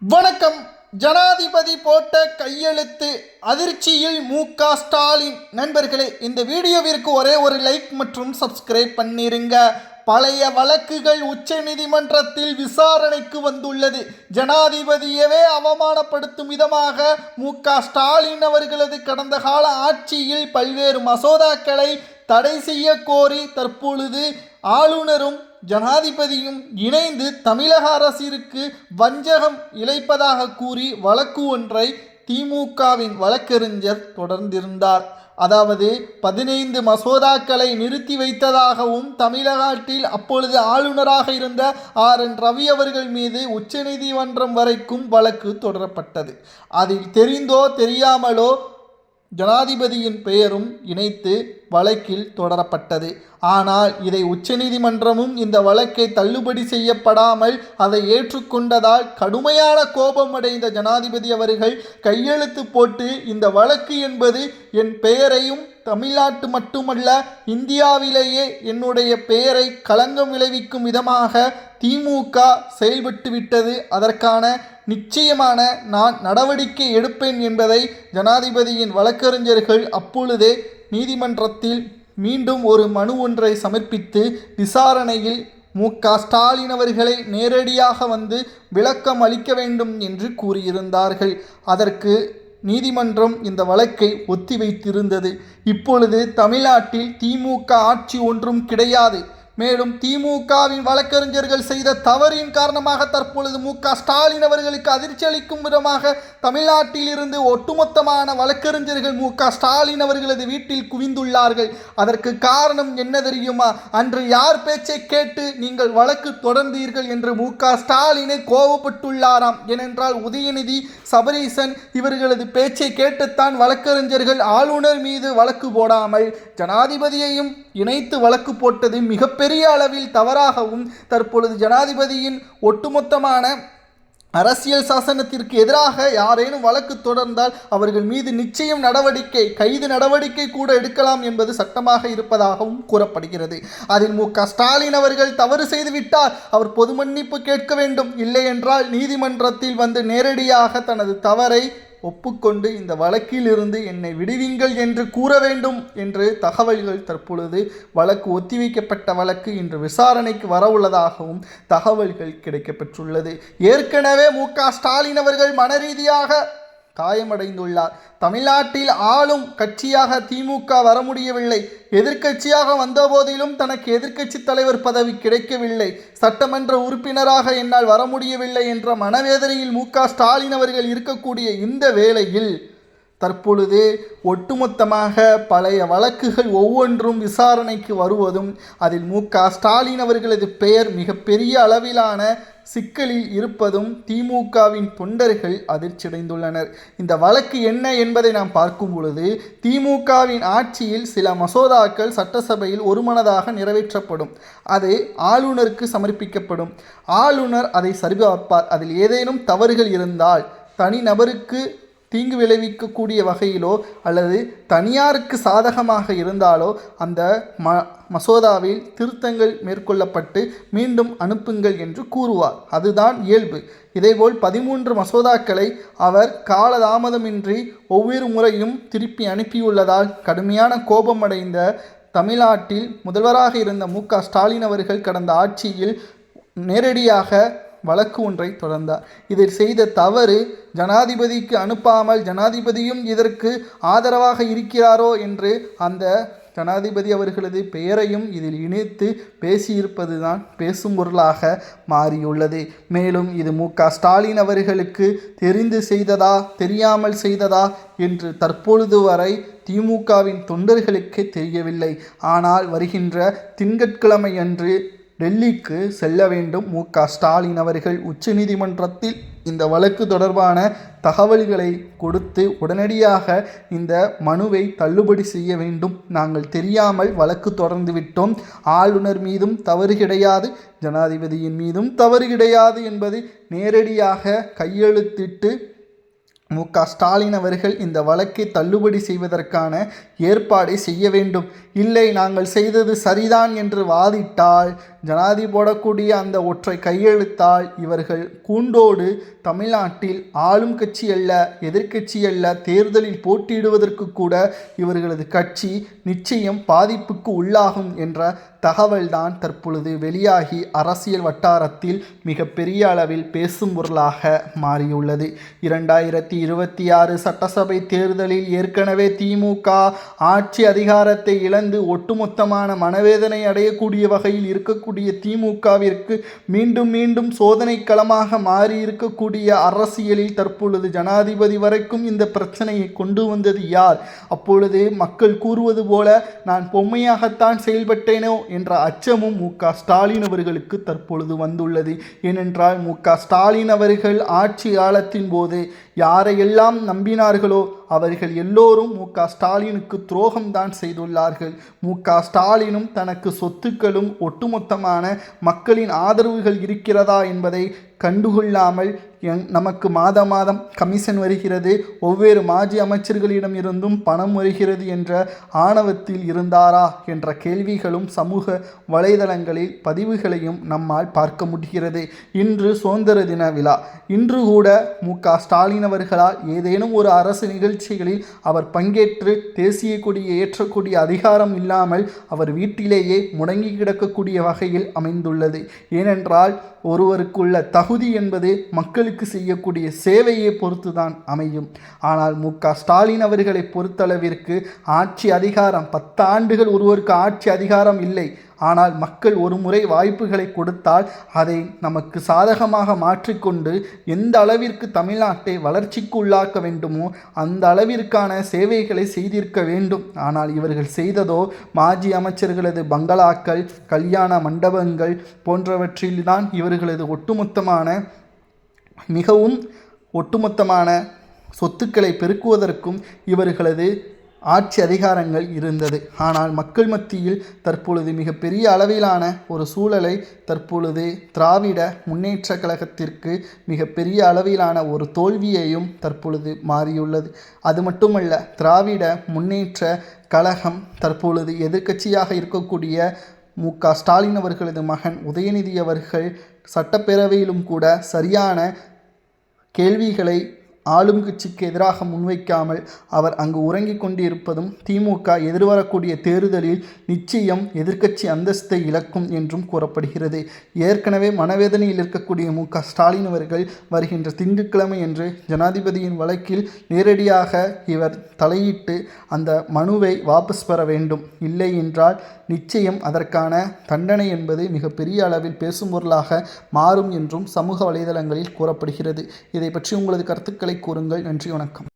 வணக்கம். ஜனாதிபதி போட்ட கையெழுத்து அதிர்ச்சியில் ஸ்டாலின். நண்பர்களே, இந்த வீடியோவிற்கு ஒரே ஒரு லைக் மற்றும் சப்ஸ்கிரைப் பண்ணிருங்க. பழைய வழக்குகள் உச்ச நீதிமன்றத்தில் விசாரணைக்கு வந்துள்ளது. ஜனாதிபதியவே அவமானப்படுத்தும் விதமாக ஸ்டாலின் அவர்களது கடந்த கால ஆட்சியில் பல்வேறு மசோதாக்களை தடை செய்ய கோரி தற்பொழுது ஆளுநரும் ஜனாதிபதியும் இணைந்து தமிழக அரசிற்கு வஞ்சகம் இழைப்பதாக கூறி வழக்கு ஒன்றை திமுகவின் வழக்கறிஞர் தொடர்ந்திருந்தார். அதாவது 15 மசோதாக்களை நிறுத்தி வைத்ததாகவும் தமிழகத்தில் அப்பொழுது ஆளுநராக இருந்த RN ரவி அவர்கள் மீது உச்சநீதிமன்றம் வரைக்கும் வழக்கு தொடரப்பட்டது. அதில் தெரிந்தோ தெரியாமலோ ஜனாதிபதியின் பெயரும் இணைத்து வழக்கில் தொடரப்பட்டது. ஆனால் இதை உச்சநீதிமன்றமும் இந்த வழக்கை தள்ளுபடி செய்யப்படாமல் அதை ஏற்றுக்கொண்டதால் கடுமையான கோபம் அடைந்த ஜனாதிபதி அவர்கள் கையெழுத்து போட்டு இந்த வழக்கு என்பது என் பெயரையும் தமிழ்நாட்டு மட்டுமல்ல இந்தியாவிலேயே என்னுடைய பெயரை களங்கம் விளைவிக்கும் விதமாக திமுக செயல்பட்டு விட்டது, அதற்கான நிச்சயமான நான் நடவடிக்கை எடுப்பேன் என்பதை ஜனாதிபதியின் வழக்கறிஞர்கள் அப்பொழுதே நீதிமன்றத்தில் மீண்டும் ஒரு மனு ஒன்றை சமர்ப்பித்து விசாரணையில் ஸ்டாலின் அவர்களை நேரடியாக வந்து விளக்கம் அளிக்க வேண்டும் என்று கூறியிருந்தார்கள். அதற்கு நீதிமன்றம் இந்த வழக்கை ஒத்திவைத்திருந்தது. இப்பொழுது தமிழ்நாட்டில் திமுக ஆட்சி ஒன்றும் கிடையாது. மேலும் திமுகவின் வழக்கறிஞர்கள் செய்த தவறின் காரணமாக தற்பொழுது ஸ்டாலின் அவர்களுக்கு அதிர்ச்சி அளிக்கும் விதமாக தமிழ்நாட்டில் இருந்து ஒட்டுமொத்தமான வழக்கறிஞர்கள் ஸ்டாலின் அவர்களது வீட்டில் குவிந்துள்ளார்கள். அதற்கு காரணம் என்ன தெரியுமா? அன்று யார் பேச்சை கேட்டு நீங்கள் வழக்கு தொடர்ந்தீர்கள் என்று ஸ்டாலினை கோபப்பட்டுள்ளாராம். ஏனென்றால் உதயநிதி, சபரீசன் இவர்களது பேச்சை கேட்டுத்தான் வழக்கறிஞர்கள் ஆளுநர் மீது வழக்கு போடாமல் ஜனாதிபதியையும் இணைத்து வழக்கு போட்டது மிகப்பெரிய அளவில் தவறாகவும் தற்பொழுது ஜனாதிபதியின் ஒட்டுமொத்தமான அரசியல் சாசனத்திற்கு எதிராக யாரேனும் வழக்கு தொடர்ந்தால் அவர்கள் மீது நிச்சயம் கைது நடவடிக்கை கூட எடுக்கலாம் என்பது சட்டமாக இருப்பதாகவும் கூறப்படுகிறது. அதில் ஸ்டாலின் அவர்கள் தவறு செய்துவிட்டார், அவர் பொது மன்னிப்பு கேட்க வேண்டும், இல்லை என்றால் நீதிமன்றத்தில் வந்து நேரடியாக தனது தவறை ஒப்புக்கொண்டு இந்த வழக்கில் இருந்து என்னை விடுவீங்கள் என்று கூற வேண்டும் என்று தகவல்கள் தற்பொழுது வழக்கு ஒத்திவைக்கப்பட்ட வழக்கு இன்று விசாரணைக்கு வரவுள்ளதாகவும் தகவல்கள் கிடைக்கப்பெற்றுள்ளது. ஏற்கனவே ஸ்டாலின் அவர்கள் மனரீதியாக காயமடைந்துள்ளார். தமிழ்நாட்டில் ஆளும் கட்சியாக திமுக வர முடியவில்லை. எதிர்க்கட்சியாக வந்தபோதிலும் தனக்கு எதிர்க்கட்சி தலைவர் பதவி கிடைக்கவில்லை. சட்டமன்ற உறுப்பினராக என்னால் வர முடியவில்லை என்ற மனவேதனையில் ஸ்டாலின் அவர்கள் இருக்கக்கூடிய இந்த வேளையில் தற்பொழுது ஒட்டுமொத்தமாக பழைய வழக்குகள் ஒவ்வொன்றும் விசாரணைக்கு வருவதும் அதில் ஸ்டாலின் அவர்களது பெயர் மிகப்பெரிய அளவிலான சிக்கலில் இருப்பதும் திமுகவின் தொண்டர்கள் அதிர்ச்சியடைந்துள்ளனர். இந்த வழக்கு என்ன என்பதை நாம் பார்க்கும் பொழுது திமுகவின் ஆட்சியில் சில மசோதாக்கள் சட்டசபையில் ஒருமனதாக நிறைவேற்றப்படும். அது ஆளுநருக்கு சமர்ப்பிக்கப்படும். ஆளுநர் அதை சரிபார்ப்பார். அதில் ஏதேனும் தவறுகள் இருந்தால் தனிநபருக்கு தீங்கு விளைவிக்கக்கூடிய வகையிலோ அல்லது தனியாருக்கு சாதகமாக இருந்தாலோ அந்த மசோதாவில் திருத்தங்கள் மேற்கொள்ளப்பட்டு மீண்டும் அனுப்புங்கள் என்று கூறுவார். அதுதான் இயல்பு. இதேபோல் 13 மசோதாக்களை அவர் காலதாமதமின்றி ஒவ்வொரு முறையும் திருப்பி அனுப்பியுள்ளதால் கடுமையான கோபமடைந்த தமிழ்நாட்டில் முதல்வராக இருந்த ஸ்டாலின் அவர்கள் கடந்த ஆட்சியில் நேரடியாக வழக்கு ஒன்றை தொடர்ந்தார். இதில் செய்த தவறு ஜனாதிபதிக்கு அனுப்பாமல் ஜனாதிபதியும் இதற்கு ஆதரவாக இருக்கிறாரோ என்று அந்த ஜனாதிபதி அவர்களது பெயரையும் இதில் இணைத்து பேசியிருப்பதுதான் பேசும் பொருளாக மாறியுள்ளது. மேலும் இது ஸ்டாலின் அவர்களுக்கு தெரிந்து செய்ததா தெரியாமல் செய்ததா என்று தற்பொழுது வரை திமுகவின் தொண்டர்களுக்கே தெரியவில்லை. ஆனால் வருகின்ற திங்கட்கிழமை அன்று டெல்லிக்கு செல்ல வேண்டும் ஸ்டாலின் அவர்கள். உச்சநீதிமன்றத்தில் இந்த வழக்கு தொடர்பான தகவல்களை கொடுத்து உடனடியாக இந்த மனுவை தள்ளுபடி செய்ய வேண்டும். நாங்கள் தெரியாமல் வழக்கு தொடர்ந்து விட்டோம். ஆளுநர் மீதும் தவறு கிடையாது, ஜனாதிபதியின் மீதும் தவறு கிடையாது என்பது நேரடியாக கையெழுத்திட்டு ஸ்டாலின் அவர்கள் இந்த வழக்கை தள்ளுபடி செய்வதற்கான ஏற்பாடை செய்ய வேண்டும். இல்லை, நாங்கள் செய்தது சரிதான் என்று வாதிட்டால், ஜனாதிபதி போடக்கூடிய அந்த ஒற்றை கையெழுத்தால் இவர்கள் கூண்டோடு தமிழ்நாட்டில் ஆளும் கட்சி அல்ல, எதிர்க்கட்சி அல்ல, தேர்தலில் போட்டியிடுவதற்கு கூட இவர்களது கட்சி நிச்சயம் பாதிப்புக்கு உள்ளாகும் என்ற தகவல்தான் தற்பொழுது வெளியாகி அரசியல் வட்டாரத்தில் மிக பெரிய அளவில் பேசும் பொருளாக மாறியுள்ளது. 2026 சட்டசபை தேர்தலில் ஏற்கனவே திமுக ஆட்சி அதிகாரத்தை இழந்து ஒட்டுமொத்தமான மனவேதனை அடையக்கூடிய வகையில் இருக்கக்கூடிய திமுகவிற்கு மீண்டும் மீண்டும் சோதனை களமாக மாறி இருக்கக்கூடிய அரசியலில் தற்பொழுது ஜனாதிபதி வரைக்கும் இந்த பிரச்சனையை கொண்டு வந்தது யார்? அப்பொழுது மக்கள் கூறுவது போல நான் பொம்மையாகத்தான் செயல்பட்டேனோ என்ற அச்சமும் ஸ்டாலின் அவர்களுக்கு தற்பொழுது வந்துள்ளது. ஏனென்றால் ஸ்டாலின் அவர்கள் ஆட்சி காலத்தின் போது யாரையெல்லாம் நம்பினார்களோ அவர்கள் எல்லோரும் ஸ்டாலினுக்கு துரோகம்தான் செய்துள்ளார்கள். ஸ்டாலினும் தனக்கு சொத்துக்களும் ஒட்டுமொத்தமான மக்களின் ஆதரவுகள் இருக்கிறதா என்பதை கண்டுகொள்ளாமல் நமக்கு மாதம் கமிஷன் வருகிறது, ஒவ்வொரு மாஜி அமைச்சர்களிடம் இருந்தும் பணம் வருகிறது என்ற ஆணவத்தில் இருந்தாரா என்ற கேள்விகளும் சமூக வலைதளங்களில் பதிவுகளையும் நம்மால் பார்க்க முடிகிறது. இன்று சுதந்திர தின விழா. இன்று கூட ஸ்டாலின் அவர்களால் ஏதேனும் ஒரு அரசு நிகழ்ச்சிகளில் அவர் பங்கேற்று தேசிய கொடியை ஏற்றக்கூடிய அதிகாரம் இல்லாமல் அவர் வீட்டிலேயே முடங்கி கிடக்கக்கூடிய வகையில் அமைந்துள்ளது. ஏனென்றால் ஒருவருக்குள்ள தகுதி என்பது மக்களுக்கு செய்யக்கூடிய சேவையை பொறுத்துதான் அமையும். ஆனால் ஸ்டாலின் அவர்களை பொறுத்தளவிற்கு ஆட்சி அதிகாரம் 10 ஆண்டுகள் ஒருவருக்கு ஆட்சி அதிகாரம் இல்லை. ஆனால் மக்கள் ஒரு முறை வாய்ப்புகளை கொடுத்தால் அதை நமக்கு சாதகமாக மாற்றிக்கொண்டு எந்த அளவிற்கு தமிழ்நாட்டை வளர்ச்சிக்கு உள்ளாக்க வேண்டுமோ அந்த அளவிற்கான சேவைகளை செய்திருக்க வேண்டும். ஆனால் இவர்கள் செய்ததோ மாஜி அமைச்சர்களது பங்களாக்கள், கல்யாண மண்டபங்கள் போன்றவற்றில்தான் இவர்களது ஒட்டுமொத்தமான சொத்துக்களை பெருக்குவதற்கும் இவர்களது ஆட்சி அதிகாரங்கள் இருந்தது. ஆனால் மக்கள் மத்தியில் தற்பொழுது மிகப்பெரிய அளவிலான ஒரு சூழலை தற்பொழுது திராவிட முன்னேற்ற கழகத்திற்கு மிகப்பெரிய அளவிலான ஒரு தோல்வியையும் தற்பொழுது மாறியுள்ளது. அது மட்டுமல்ல, திராவிட முன்னேற்ற கழகம் தற்பொழுது எதிர்க்கட்சியாக இருக்கக்கூடிய ஸ்டாலின் அவர்களது மகன் உதயநிதி அவர்கள் சட்டப்பேரவையிலும் கூட சரியான கேள்விகளை ஆளும் கட்சிக்கு எதிராக முன்வைக்காமல் அவர் அங்கு உறங்கிக் கொண்டிருப்பதும் திமுக எதிர்வரக்கூடிய தேர்தலில் நிச்சயம் எதிர்க்கட்சி அந்தஸ்தை இழக்கும் என்றும் கூறப்படுகிறது. ஏற்கனவே மனவேதனையில் இருக்கக்கூடிய ஸ்டாலின் அவர்கள் வருகின்ற திங்கட்கிழமை என்று ஜனாதிபதியின் வழக்கில் நேரடியாக இவர் தலையிட்டு அந்த மனுவை வாபஸ் பெற வேண்டும். இல்லை என்றால் நிச்சயம் அதற்கான தண்டனை என்பது மிகப்பெரிய அளவில் பேசும் பொருளாக மாறும் என்றும் சமூக வலைதளங்களில் கூறப்படுகிறது. இதை பற்றி உங்களது கருத்துக்களை கூறுங்கள். நன்றி, வணக்கம்.